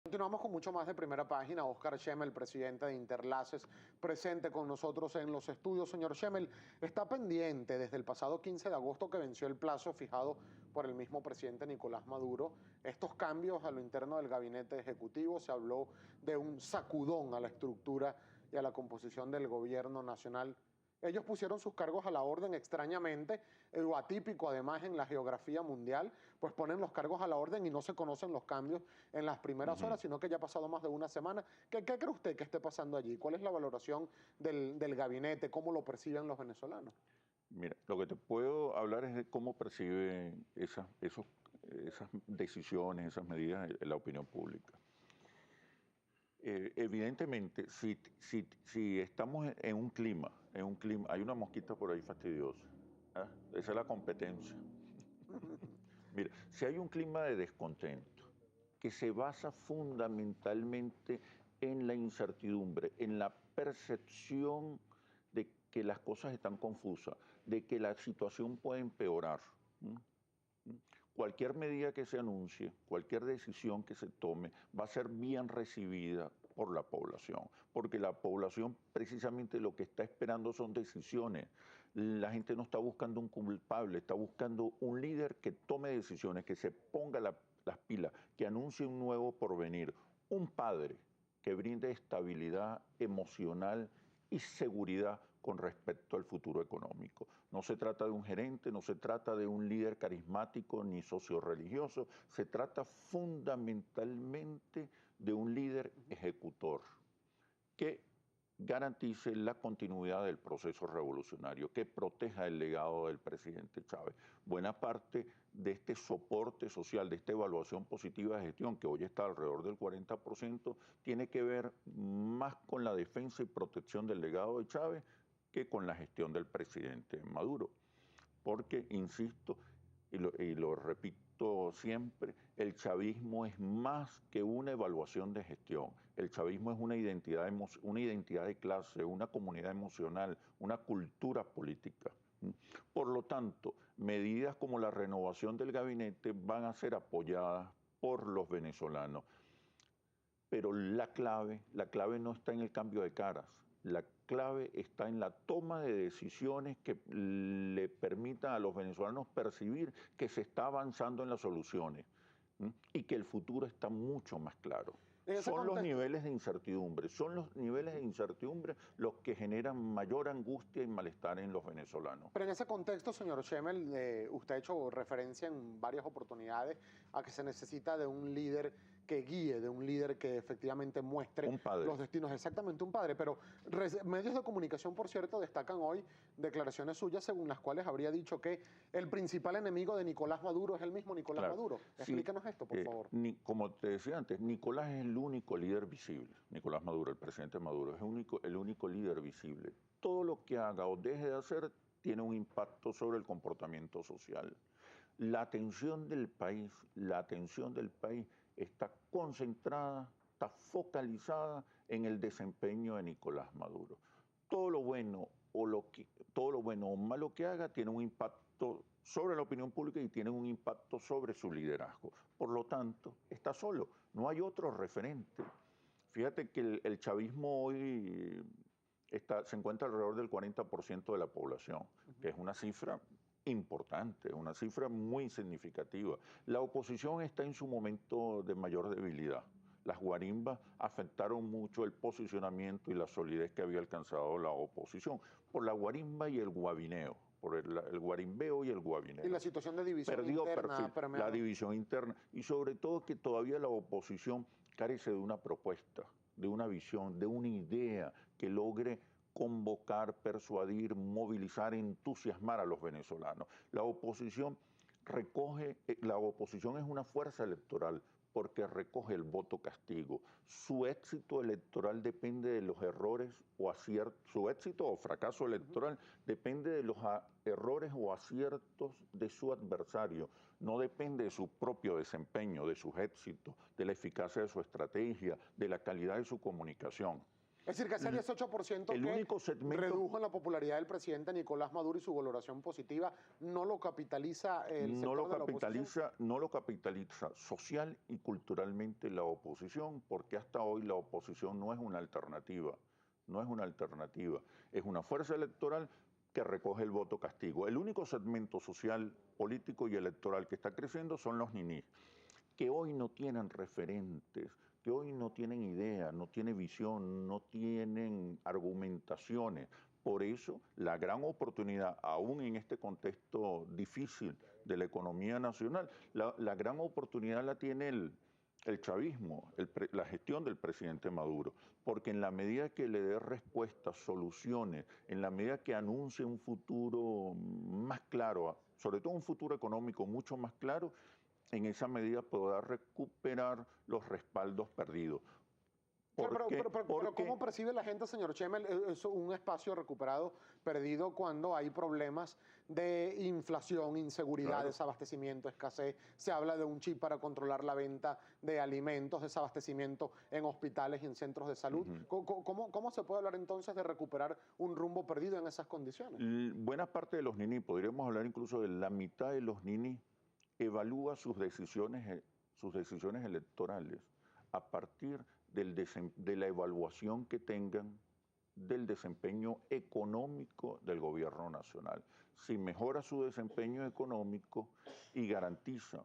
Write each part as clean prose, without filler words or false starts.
Continuamos con mucho más de Primera Página. Óscar Schemmel, presidente de Interlaces, presente con nosotros en los estudios. Señor Schemmel, está pendiente desde el pasado 15 de agosto que venció el plazo fijado por el mismo presidente Nicolás Maduro. Estos cambios a lo interno del gabinete ejecutivo, se habló de un sacudón a la estructura y a la composición del gobierno nacional. Ellos pusieron sus cargos a la orden extrañamente, lo atípico además en la geografía mundial, pues ponen los cargos a la orden y no se conocen los cambios en las primeras horas, sino que ya ha pasado más de una semana. ¿Qué cree usted que esté pasando allí? ¿Cuál es la valoración del gabinete? ¿Cómo lo perciben los venezolanos? Mira, lo que te puedo hablar es de cómo percibe esas decisiones, esas medidas la opinión pública. Evidentemente, si estamos en un clima, hay una mosquita por ahí fastidiosa, ¿ah? Esa es la competencia. Mira, si hay un clima de descontento que se basa fundamentalmente en la incertidumbre, en la percepción de que las cosas están confusas, de que la situación puede empeorar. ¿Mm? Cualquier medida que se anuncie, cualquier decisión que se tome, va a ser bien recibida por la población, porque la población precisamente lo que está esperando son decisiones. La gente no está buscando un culpable, está buscando un líder que tome decisiones, que se ponga las pilas, que anuncie un nuevo porvenir, un padre que brinde estabilidad emocional y seguridad con respecto al futuro económico. No se trata de un gerente, no se trata de un líder carismático ni socio-religioso, se trata fundamentalmente de un líder ejecutor que garantice la continuidad del proceso revolucionario, que proteja el legado del presidente Chávez. Buena parte de este soporte social, de esta evaluación positiva de gestión, que hoy está alrededor del 40%, tiene que ver más con la defensa y protección del legado de Chávez que con la gestión del presidente Maduro. Porque, insisto, y lo repito siempre, el chavismo es más que una evaluación de gestión. El chavismo es una identidad de clase, una comunidad emocional, una cultura política. Por lo tanto, medidas como la renovación del gabinete van a ser apoyadas por los venezolanos. Pero la clave no está en el cambio de caras. La clave está en la toma de decisiones que le permitan a los venezolanos percibir que se está avanzando en las soluciones, ¿m? Y que el futuro está mucho más claro. En ese Son los contexto, niveles de incertidumbre, los que generan mayor angustia y malestar en los venezolanos. pero en ese contexto, señor Schemmel, usted ha hecho referencia en varias oportunidades a que se necesita de un líder que guíe, de un líder que efectivamente muestre Un padre. los destinos, exactamente un padre. Pero medios de comunicación, por cierto, destacan hoy declaraciones suyas según las cuales habría dicho que el principal enemigo de Nicolás Maduro es el mismo Nicolás Claro. Maduro. Explícanos esto, por favor. Como te decía antes, Nicolás es el único líder visible. Nicolás Maduro, el presidente Maduro, es el único líder visible. Todo lo que haga o deje de hacer tiene un impacto sobre el comportamiento social. La atención del país está concentrada, está focalizada en el desempeño de Nicolás Maduro. Todo lo bueno o malo que haga tiene un impacto sobre la opinión pública y tiene un impacto sobre su liderazgo. Por lo tanto, está solo, no hay otro referente. Fíjate que el chavismo hoy se encuentra alrededor del 40% de la población, que es una cifra importante, una cifra muy significativa. La oposición está en su momento de mayor debilidad. Las guarimbas afectaron mucho el posicionamiento y la solidez que había alcanzado la oposición por la guarimba y el guabineo, por el guarimbeo y el guabineo. Y la situación de división Perdió interna perfil, la división interna y sobre todo que todavía la oposición carece de una propuesta, de una visión, de una idea que logre convocar, persuadir, movilizar, entusiasmar a los venezolanos. La oposición es una fuerza electoral porque recoge el voto castigo. Su éxito electoral depende de los errores o aciertos, su éxito o fracaso electoral depende de los errores o aciertos de su adversario, no depende de su propio desempeño, de sus éxitos, de la eficacia de su estrategia, de la calidad de su comunicación. Es decir, que ese 18% el que único segmento, redujo en la popularidad del presidente Nicolás Maduro y su valoración positiva, no lo capitaliza el sector de la oposición. no lo capitaliza social y culturalmente la oposición, porque hasta hoy la oposición no es una alternativa, no es una alternativa, es una fuerza electoral que recoge el voto castigo. El único segmento social, político y electoral que está creciendo son los ninis, que hoy no tienen referentes, que hoy no tienen idea, no tienen visión, no tienen argumentaciones. Por eso, la gran oportunidad, aún en este contexto difícil de la economía nacional, la gran oportunidad la tiene el chavismo, la gestión del presidente Maduro, porque en la medida que le dé respuestas, soluciones, en la medida que anuncie un futuro más claro, sobre todo un futuro económico mucho más claro, en esa medida podrá recuperar los respaldos perdidos. Pero ¿cómo percibe la gente, señor Chemel, un espacio recuperado, perdido cuando hay problemas de inflación, inseguridad, Claro. desabastecimiento, escasez? Se habla de un chip para controlar la venta de alimentos, desabastecimiento en hospitales y en centros de salud. ¿Cómo se puede hablar entonces de recuperar un rumbo perdido en esas condiciones? Buena parte de los ninis, podríamos hablar incluso de la mitad de los ninis, evalúa sus decisiones electorales a partir de la evaluación que tengan del desempeño económico del gobierno nacional. Si mejora su desempeño económico y garantiza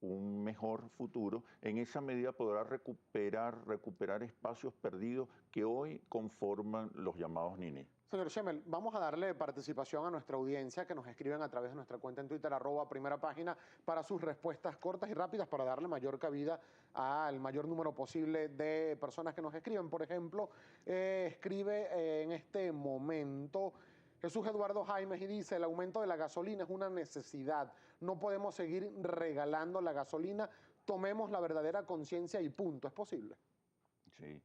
un mejor futuro, en esa medida podrá recuperar espacios perdidos que hoy conforman los llamados ninis. Señor Chemel, vamos a darle participación a nuestra audiencia que nos escriben a través de nuestra cuenta en Twitter, @primerapágina, para sus respuestas cortas y rápidas, para darle mayor cabida al mayor número posible de personas que nos escriben. Por ejemplo, escribe en este momento Jesús Eduardo Jaimes y dice: el aumento de la gasolina es una necesidad. No podemos seguir regalando la gasolina. Tomemos la verdadera conciencia y punto. ¿Es posible? Sí.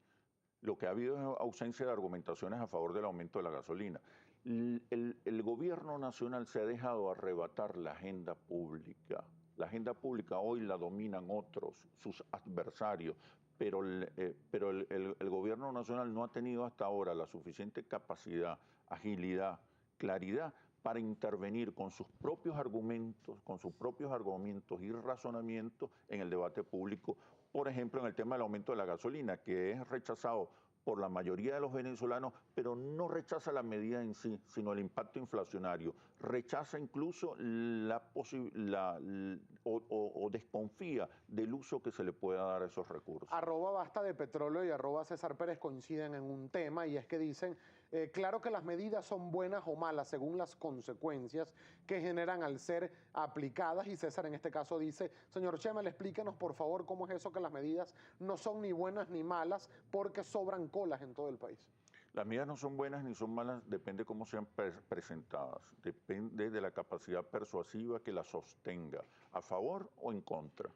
Lo que ha habido es ausencia de argumentaciones a favor del aumento de la gasolina. El gobierno nacional se ha dejado arrebatar la agenda pública. La agenda pública hoy la dominan otros, sus adversarios, pero el gobierno nacional no ha tenido hasta ahora la suficiente capacidad, agilidad, claridad para intervenir con sus propios argumentos y razonamientos en el debate público. Por ejemplo, en el tema del aumento de la gasolina, que es rechazado por la mayoría de los venezolanos, pero no rechaza la medida en sí, sino el impacto inflacionario. Rechaza incluso o desconfía del uso que se le pueda dar a esos recursos. @basta de petróleo y @César Pérez coinciden en un tema, y es que dicen, claro que las medidas son buenas o malas según las consecuencias que generan al ser aplicadas, y César en este caso dice: señor Chemel, explíquenos por favor cómo es eso que las medidas no son ni buenas ni malas porque sobran colas en todo el país. Las medidas no son buenas ni son malas, depende cómo sean presentadas, depende de la capacidad persuasiva que las sostenga, a favor o en contra.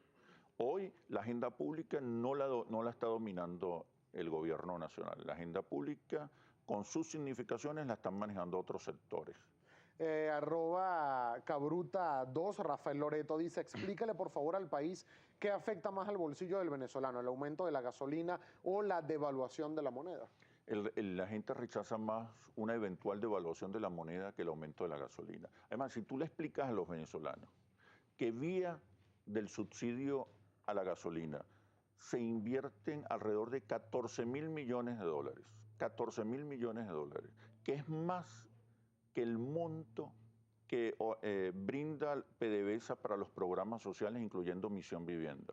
Hoy la agenda pública no la está dominando el gobierno nacional. La agenda pública, con sus significaciones, la están manejando otros sectores. @Cabruta2, Rafael Loreto dice: explícale por favor al país qué afecta más al bolsillo del venezolano, el aumento de la gasolina o la devaluación de la moneda. La gente rechaza más una eventual devaluación de la moneda que el aumento de la gasolina. Además, si tú le explicas a los venezolanos que vía del subsidio a la gasolina se invierten alrededor de 14.000 millones de dólares, 14.000 millones de dólares, que es más que el monto que brinda PDVSA para los programas sociales, incluyendo Misión Vivienda.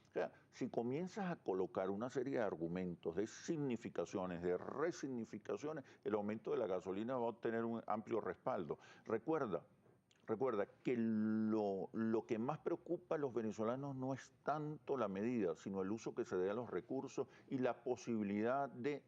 O sea, si comienzas a colocar una serie de argumentos, de significaciones, de resignificaciones, el aumento de la gasolina va a obtener un amplio respaldo. Recuerda que lo que más preocupa a los venezolanos no es tanto la medida, sino el uso que se dé a los recursos y la posibilidad de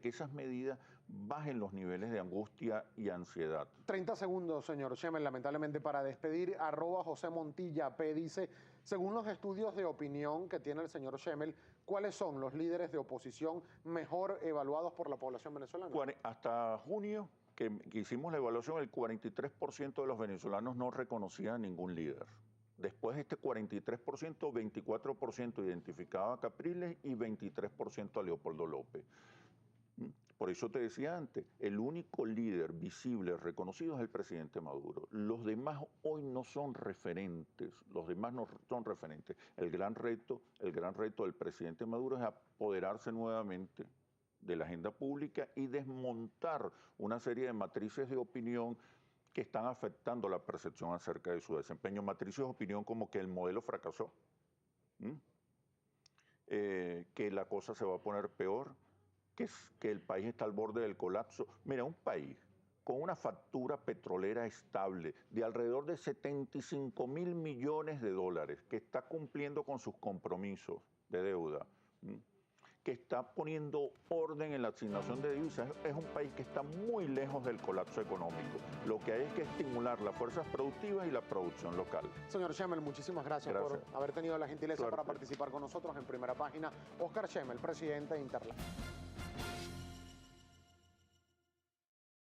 que esas medidas bajen los niveles de angustia y ansiedad. 30 segundos, señor Chemel, lamentablemente para despedir. @José Montilla P dice: según los estudios de opinión que tiene el señor Chemel, ¿cuáles son los líderes de oposición mejor evaluados por la población venezolana? Hasta junio, que hicimos la evaluación, el 43% de los venezolanos no reconocían ningún líder. Después este 43%, 24% identificaba a Capriles y 23% a Leopoldo López. Por eso te decía antes, el único líder visible, reconocido es el presidente Maduro. Los demás hoy no son referentes, los demás no son referentes. El gran reto del presidente Maduro es apoderarse nuevamente de la agenda pública y desmontar una serie de matrices de opinión que están afectando la percepción acerca de su desempeño. Matrices de opinión como que el modelo fracasó, que la cosa se va a poner peor, que el país está al borde del colapso. Mira, un país con una factura petrolera estable de alrededor de 75 mil millones de dólares, que está cumpliendo con sus compromisos de deuda, que está poniendo orden en la asignación de divisas, es un país que está muy lejos del colapso económico. Lo que hay es que estimular las fuerzas productivas y la producción local. Señor Schemmel, muchísimas gracias por haber tenido la gentileza para participar con nosotros en Primera Página. Oscar Schemmel, presidente de Interlaces.